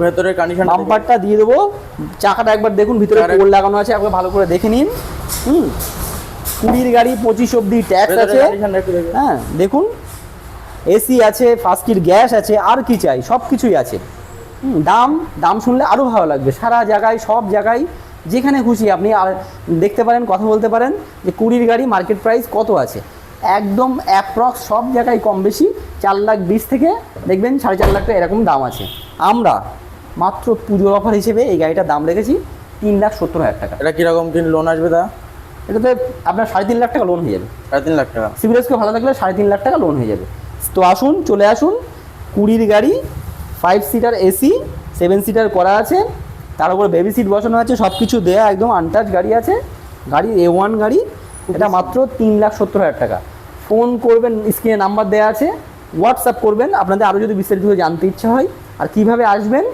ভেতরের কন্ডিশন বাম্পারটা দিয়ে দেবো। চাকাটা একবার দেখুন, ভিতরে পোল লাগানো আছে, একবার ভালো করে দেখে নিন। 20 গাড়ি 25 অব্দি ট্যাক্স আছে। হ্যাঁ দেখুন, এসি আছে, ফার্স্ট এড গ্যাস আছে, আর কি চাই, সব কিছুই আছে। দাম শুনলে আরও ভালো লাগবে। সারা জায়গায়, সব জায়গায়, যেখানে খুশি আপনি আর দেখতে পারেন, কথা বলতে পারেন যে 20 গাড়ি মার্কেট প্রাইস কত আছে। একদম অ্যাপ্রক্স সব জায়গায় কম বেশি 4,20,000 থেকে দেখবেন 4.5 লাখ টাকা এরকম দাম আছে। আমরা মাত্র পুজোর অফার হিসেবে এই গাড়িটার দাম রেখেছি 3,70,000 টাকা। এটা কিরকম কি লোন আসবে? এটাতে আপনার 3.5 লাখ টাকা লোন হয়ে যাবে। 3.5 লাখ টাকা সিভিল স্কোর ভালো থাকলে 3.5 লাখ টাকা লোন হয়ে যাবে। তো আসুন, চলে আসুন। 20 গাড়ি, 5 সিটার এসি, 7 সিটার করা আছে, তার উপরে বেবি সিট বসানো আছে, সব কিছু দেয়া, একদম আনটাচ গাড়ি আছে। গাড়ি A1 গাড়ি, এটা মাত্র 3,70,000 টাকা। ফোন করবেন, স্ক্রিনে নাম্বার দেওয়া আছে, হোয়াটসঅ্যাপ করবেন আপনাদের আরও যদি বিস্তারিত জানতে ইচ্ছা হয়। আর কীভাবে আসবেন